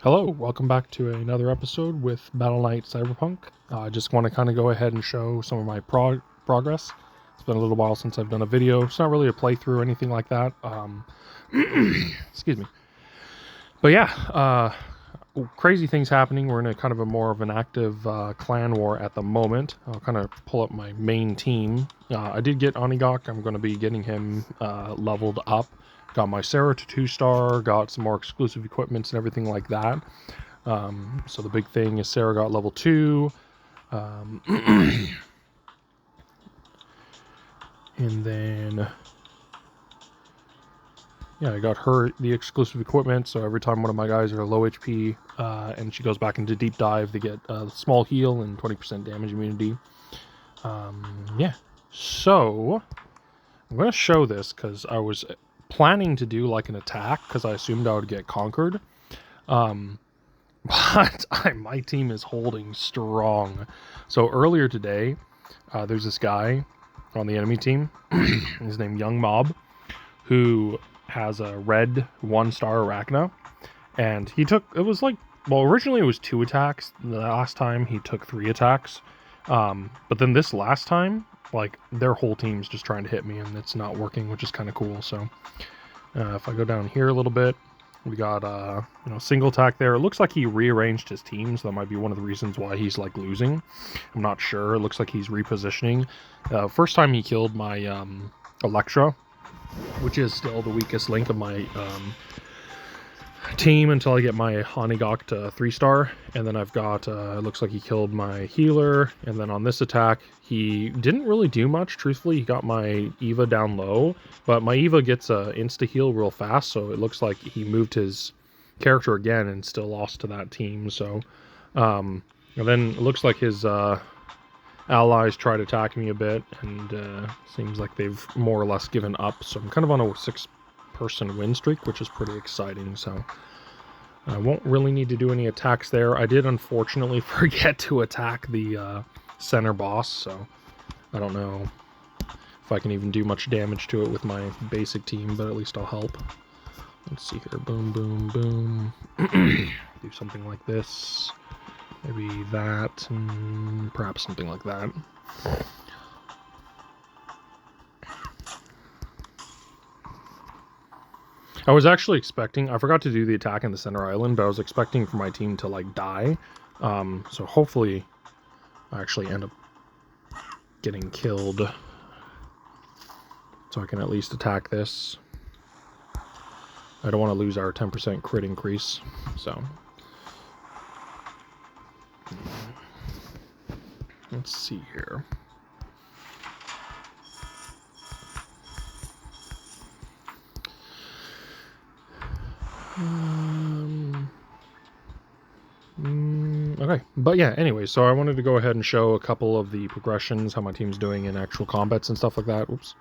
Hello, welcome back to another episode with Battle Knight Cyberpunk. I just want to kind of go ahead and show some of my progress. It's been a little while since I've done a video. It's not really a playthrough or anything like that. Excuse me. But yeah, crazy things happening. We're in a kind of a more of an active clan war at the moment. I'll kind of pull up my main team. I did get Onigok. I'm going to be getting him leveled up. Got my Sarah to 2-star, got some more exclusive equipments and everything like that. So the big thing is Sarah got level 2. And then, yeah, I got her the exclusive equipment. So every time one of my guys are low HP and she goes back into deep dive, they get a small heal and 20% damage immunity. Yeah, so I'm going to show this because I was planning to do like an attack because I assumed I would get conquered. But my team is holding strong. So earlier today, there's this guy on the enemy team. His name Young Mob, who has a red 1-star Arachna. And he took, it was like, well, originally it was 2 attacks. The last time he took 3 attacks. But then this last time, like, their whole team's just trying to hit me and it's not working, which is kind of cool. So if I go down here a little bit, we got single attack there. It looks like he rearranged his team, so that might be one of the reasons why he's like losing. I'm not sure. It looks like he's repositioning. First time he killed my Electra, which is still the weakest link of my team until I get my Onigok to 3-star, and then I've got it looks like he killed my healer, and then on this attack he didn't really do much. Truthfully, he got my Eva down low, but my Eva gets a insta heal real fast, so it looks like he moved his character again and still lost to that team. So and then it looks like his allies tried attacking me a bit, and seems like they've more or less given up, so I'm kind of on a 6-person win streak, which is pretty exciting. So I won't really need to do any attacks there. I did unfortunately forget to attack the center boss, so I don't know if I can even do much damage to it with my basic team, but at least I'll help. Let's see here. Boom, boom, boom. Do something like this. Maybe that, and perhaps something like that. I was actually expecting, I forgot to do the attack in the center island, but I was expecting for my team to like die. So hopefully I actually end up getting killed, so I can at least attack this. I don't want to lose our 10% crit increase, so let's see here. Okay, but yeah, anyway, so I wanted to go ahead and show a couple of the progressions, how my team's doing in actual combats and stuff like that. Oops.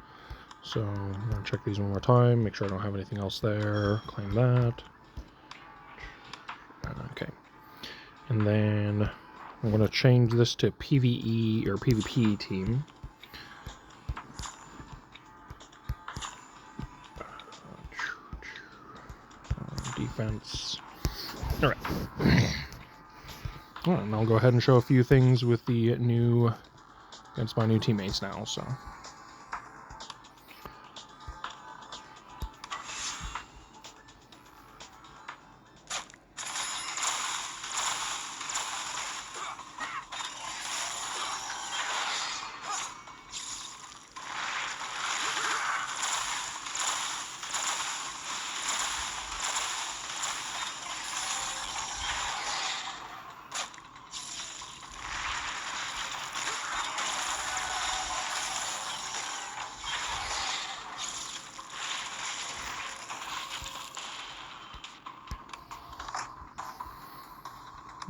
So I'm going to check these one more time, make sure I don't have anything else there, claim that. Okay. And then I'm going to change this to PvE or PvP team. Defense. Alright. Alright, and I'll go ahead and show a few things with the new, against my new teammates now, so.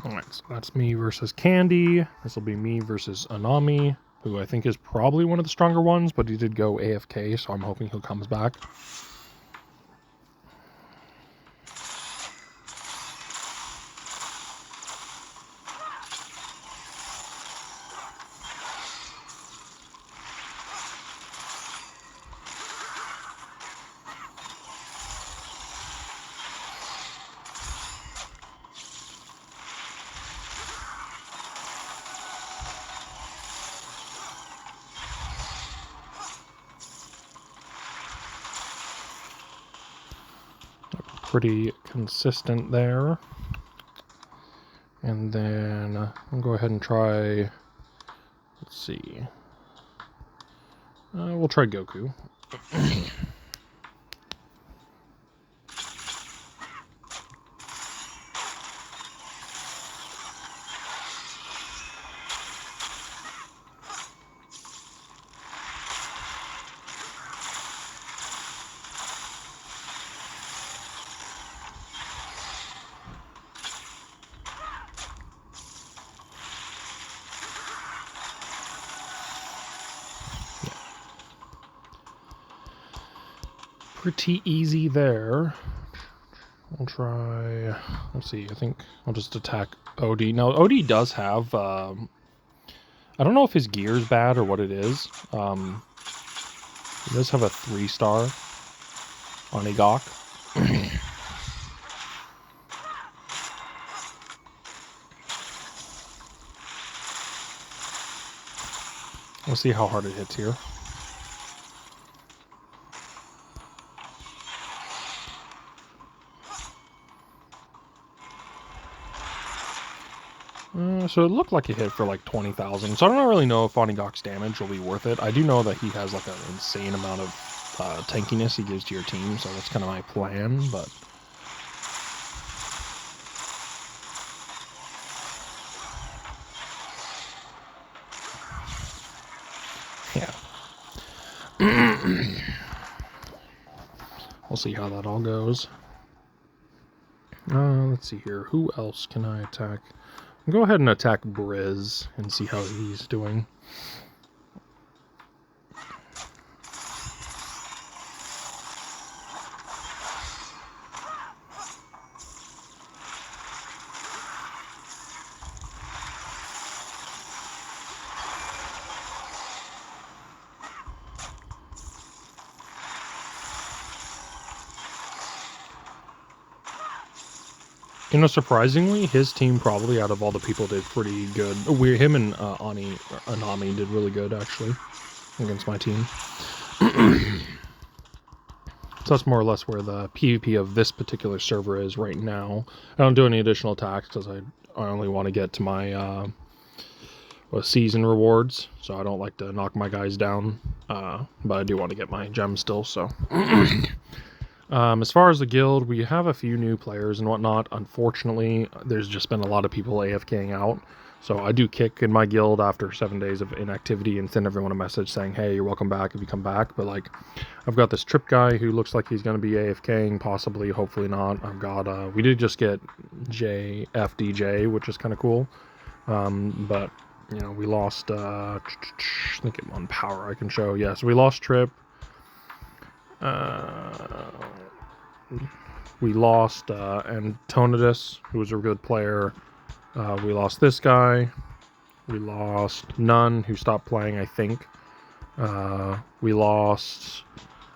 Alright, so that's me versus Candy. This will be me versus Anami, who I think is probably one of the stronger ones, but he did go AFK, so I'm hoping he'll come back. pretty consistent there. And then I'll go ahead and try, let's see, we'll try Goku. Pretty easy there. I'll try, let's see, I think I'll just attack OD. Now, OD does have, I don't know if his gear is bad or what it is. He does have a 3-star on Egok. We'll see how hard it hits here. So it looked like it hit for like 20,000. So I don't really know if Onigok's damage will be worth it. I do know that he has like an insane amount of tankiness he gives to your team, so that's kind of my plan, but... yeah. We'll see how that all goes. Let's see here. Who else can I attack? Go ahead and attack Briz and see how he's doing. You know, surprisingly, his team probably out of all the people did pretty good. Him and Anami did really good, actually, against my team. So that's more or less where the PvP of this particular server is right now. I don't do any additional attacks because I only want to get to my season rewards. So I don't like to knock my guys down, but I do want to get my gems still, so... As far as the guild, we have a few new players and whatnot. Unfortunately, there's just been a lot of people AFKing out. So I do kick in my guild after 7 days of inactivity and send everyone a message saying, hey, you're welcome back if you come back. But like, I've got this trip guy who looks like he's going to be AFKing, possibly, hopefully not. I've got, we did just get FDJ, which is kind of cool. But, you know, we lost, I think on power I can show. Yeah, so we lost Trip. We lost Antonidas, who was a good player. We lost this guy. We lost Nun, who stopped playing, I think. We lost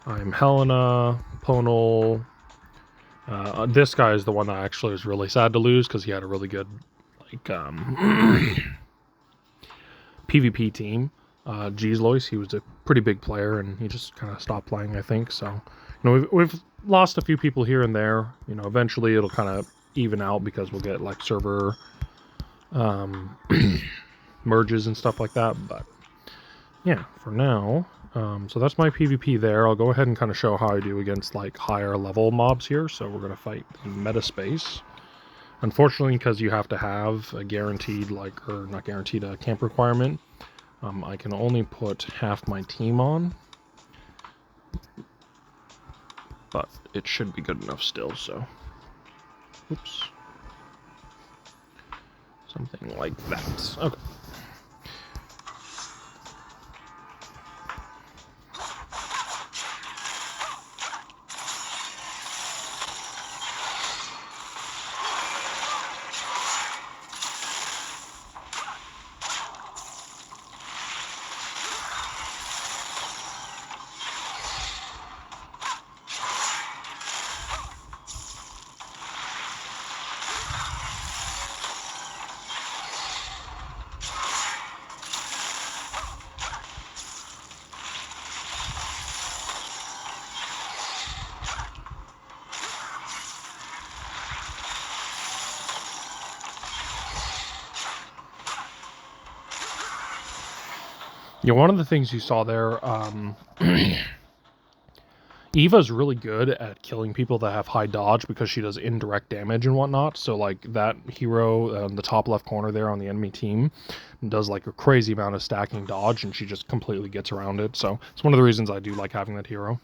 Helena, Ponal. This guy is the one that actually was really sad to lose because he had a really good like PvP team. Lois, he was a pretty big player, and he just kind of stopped playing, I think. So, you know, we've lost a few people here and there. You know, eventually it'll kind of even out because we'll get like server merges and stuff like that. But yeah, for now, so that's my PvP there. I'll go ahead and kind of show how I do against like higher level mobs here. So we're gonna fight in Metaspace. Unfortunately, because you have to have a guaranteed, like, or not guaranteed, a camp requirement. I can only put half my team on, but it should be good enough still, so, oops, something like that. Okay. One of the things you saw there, Eva's really good at killing people that have high dodge because she does indirect damage and whatnot. So like that hero in the top left corner there on the enemy team does like a crazy amount of stacking dodge, and she just completely gets around it. So it's one of the reasons I do like having that hero.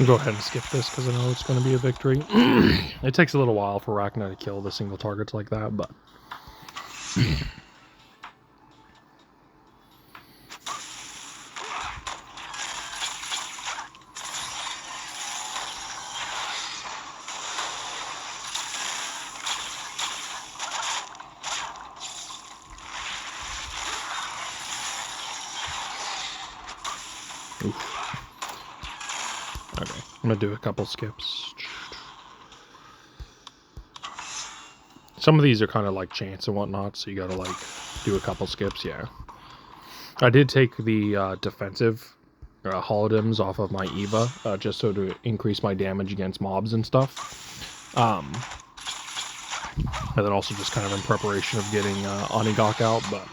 I'll go ahead and skip this because I know it's going to be a victory. It takes a little while for Rachna to kill the single targets like that, but... Oof. Okay, I'm gonna do a couple skips. Some of these are kind of like chance and whatnot, so you gotta like do a couple skips, yeah. I did take the defensive holodams off of my Eva, just so to increase my damage against mobs and stuff. And then also just kind of in preparation of getting Onigok out, but...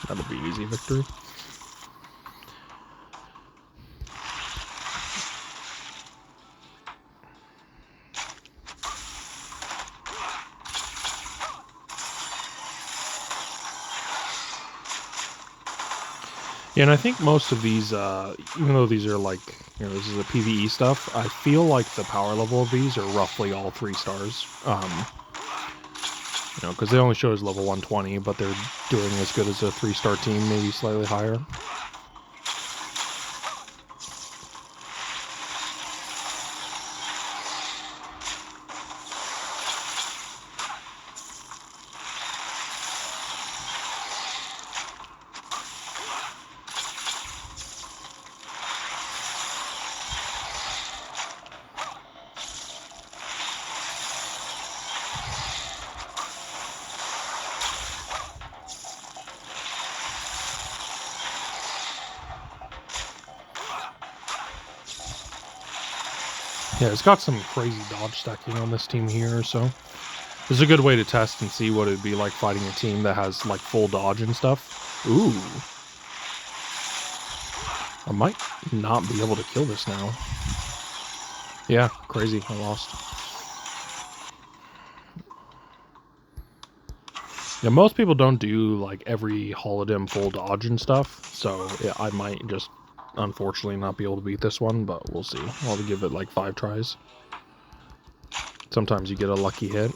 That'll be easy victory. Yeah, and I think most of these, even though these are like, this is a PvE stuff, I feel like the power level of these are roughly all 3 stars. Because they only show as level 120, but they're doing as good as a 3-star team, maybe slightly higher. Yeah, it's got some crazy dodge stacking on this team here, so this is a good way to test and see what it'd be like fighting a team that has like full dodge and stuff. Ooh. I might not be able to kill this now. Yeah, crazy. I lost. Yeah, most people don't do like every holodam full dodge and stuff, so yeah, I might just unfortunately not be able to beat this one, but we'll see. I'll give it like 5 tries. Sometimes you get a lucky hit.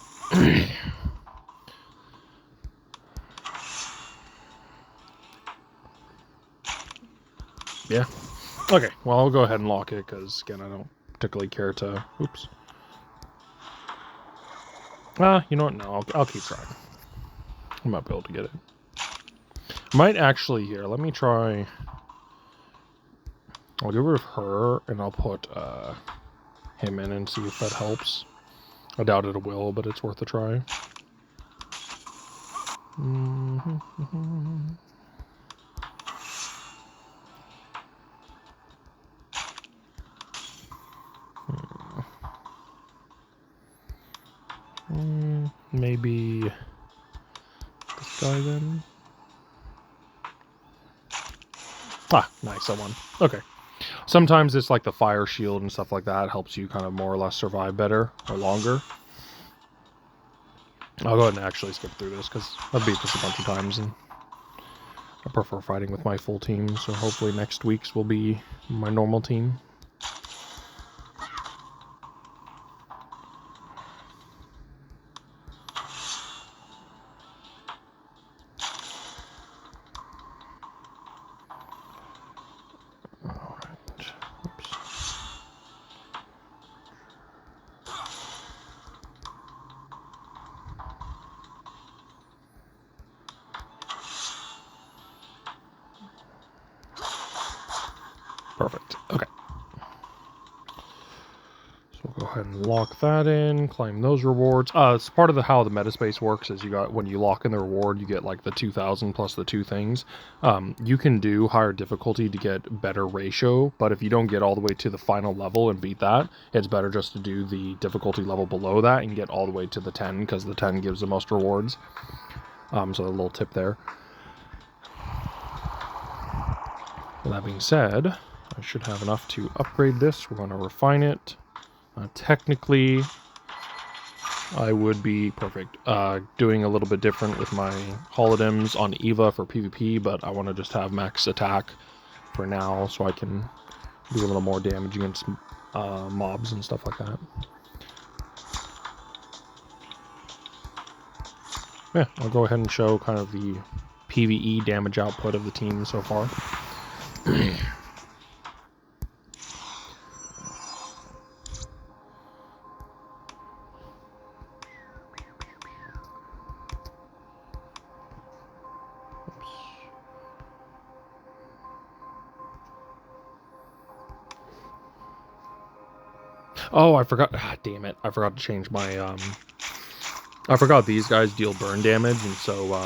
Yeah. Okay, well, I'll go ahead and lock it, because, again, I don't particularly care to... Oops. You know what? No, I'll keep trying. I might be able to get it. Might actually, here, let me try... I'll get rid of her, and I'll put him in and see if that helps. I doubt it will, but it's worth a try. Maybe this guy then. Ah, nice, I won. Okay. Sometimes it's like the fire shield and stuff like that helps you kind of more or less survive better or longer. I'll go ahead and actually skip through this because I've beat this a bunch of times and I prefer fighting with my full team, so hopefully next week's will be my normal team. Perfect. Okay. So we'll go ahead and lock that in, claim those rewards. It's part of how the metaspace works is when you lock in the reward, you get like the 2,000 plus the 2 things. You can do higher difficulty to get better ratio, but if you don't get all the way to the final level and beat that, it's better just to do the difficulty level below that and get all the way to the 10 because the 10 gives the most rewards. So a little tip there. With that being said, I should have enough to upgrade this. We're going to refine it. Technically, I would be perfect. Doing a little bit different with my holodims on Eva for PvP, but I want to just have max attack for now so I can do a little more damage against mobs and stuff like that. Yeah, I'll go ahead and show kind of the PvE damage output of the team so far. Oh, I forgot. Damn it. I forgot to change my, I forgot these guys deal burn damage, and so,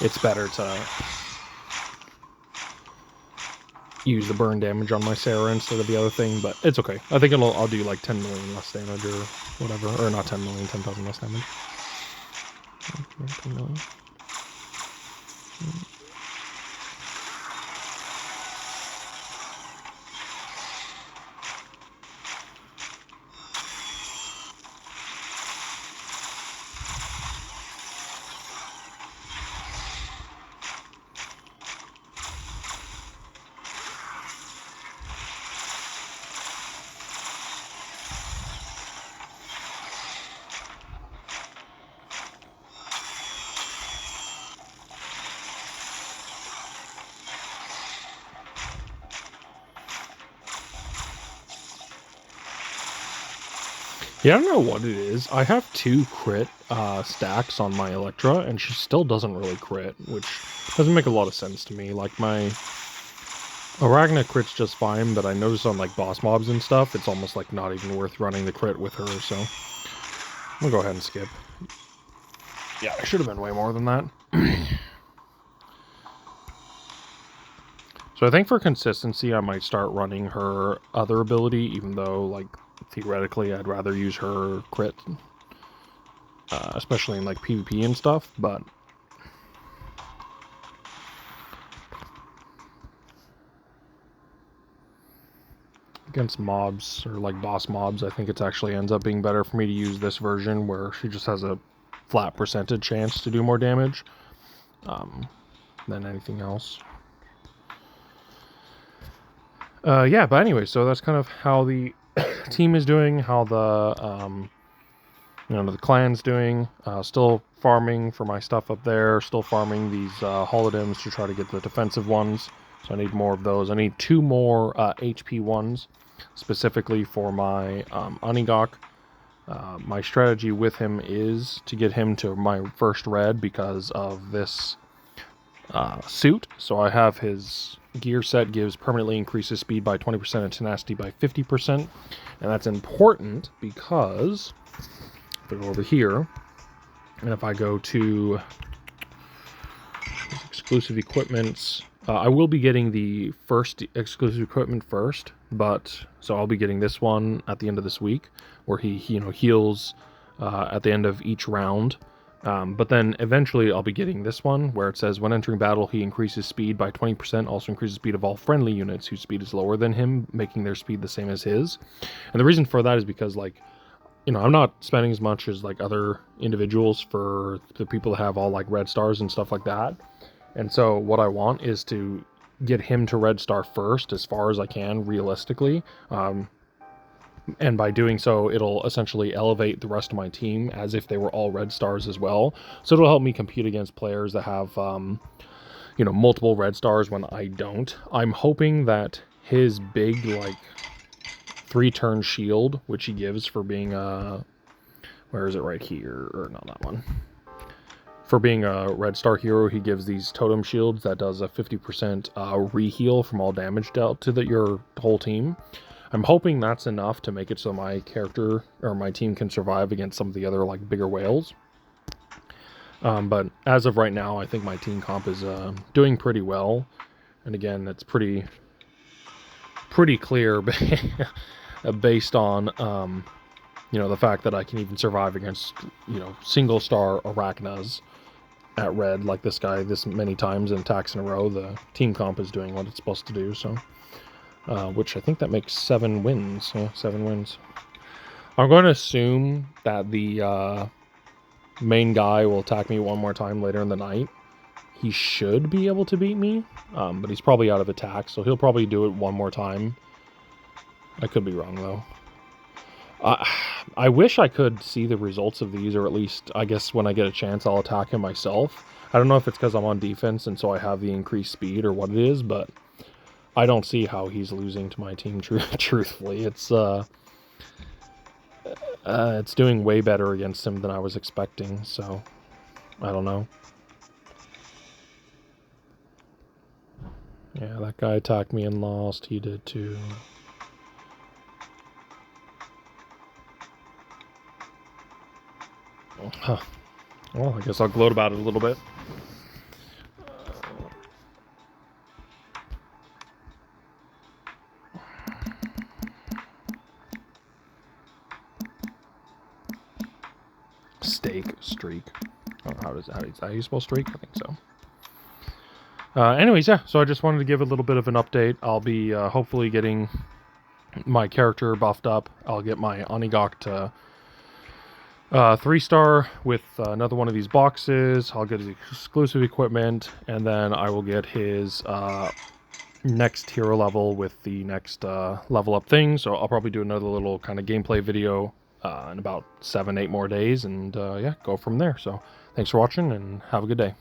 it's better to use the burn damage on my Sarah instead of the other thing, but it's okay. I think I'll do like 10 million less damage or whatever. Or not 10 million, 10,000 less damage. 10 million. Yeah, I don't know what it is. I have 2 crit stacks on my Electra, and she still doesn't really crit, which doesn't make a lot of sense to me. Like, my Arachna crit's just fine, but I noticed on, like, boss mobs and stuff, it's almost, like, not even worth running the crit with her, so I'm gonna go ahead and skip. Yeah, I should have been way more than that. So I think for consistency, I might start running her other ability, even though, like, theoretically, I'd rather use her crit, especially in, like, PvP and stuff, but against mobs, or, like, boss mobs, I think it actually ends up being better for me to use this version, where she just has a flat percentage chance to do more damage, than anything else. Yeah, but anyway, so that's kind of how the team is doing, how the the clan's doing. Still farming for my stuff up there. Still farming these holodims to try to get the defensive ones. So I need more of those. I need 2 more HP ones, specifically for my Onigok. My strategy with him is to get him to my first red because of this suit. So I have his gear set gives permanently increases speed by 20% and tenacity by 50%. And that's important because if I go over here, and if I go to exclusive equipments, I will be getting the first exclusive equipment first, but so I'll be getting this one at the end of this week, where he heals at the end of each round. But then eventually I'll be getting this one where it says when entering battle he increases speed by 20%, also increases speed of all friendly units whose speed is lower than him, making their speed the same as his. And the reason for that is because, like, I'm not spending as much as like other individuals for the people that have all like red stars and stuff like that. And so what I want is to get him to red star first as far as I can realistically. And by doing so, it'll essentially elevate the rest of my team as if they were all red stars as well. So it'll help me compete against players that have, multiple red stars when I don't. I'm hoping that his big, like, 3-turn shield, which he gives for being where is it, right here, or not that one, for being a red star hero, he gives these totem shields that does a 50% re-heal from all damage dealt to your whole team. I'm hoping that's enough to make it so my character or my team can survive against some of the other like bigger whales. But as of right now, I think my team comp is doing pretty well. And again, it's pretty clear based on the fact that I can even survive against single star arachnas at red like this guy this many times and attacks in a row. The team comp is doing what it's supposed to do. So. Which I think that makes 7 wins. Yeah, 7 wins. I'm going to assume that the main guy will attack me one more time later in the night. He should be able to beat me, but he's probably out of attack, so he'll probably do it one more time. I could be wrong, though. I wish I could see the results of these, or at least, I guess when I get a chance, I'll attack him myself. I don't know if it's because I'm on defense and so I have the increased speed or what it is, but I don't see how he's losing to my team, truthfully. It's doing way better against him than I was expecting, so I don't know. Yeah, that guy attacked me and lost. He did too. Huh. Well, I guess I'll gloat about it a little bit. Streak. I don't know how you spell streak? I think so. Anyways, yeah, so I just wanted to give a little bit of an update. I'll be hopefully getting my character buffed up. I'll get my Onigok to 3-star with another one of these boxes. I'll get his exclusive equipment, and then I will get his next hero level with the next level up thing. So I'll probably do another little kind of gameplay video in about 7-8 more days, and yeah, go from there. So thanks for watching and have a good day.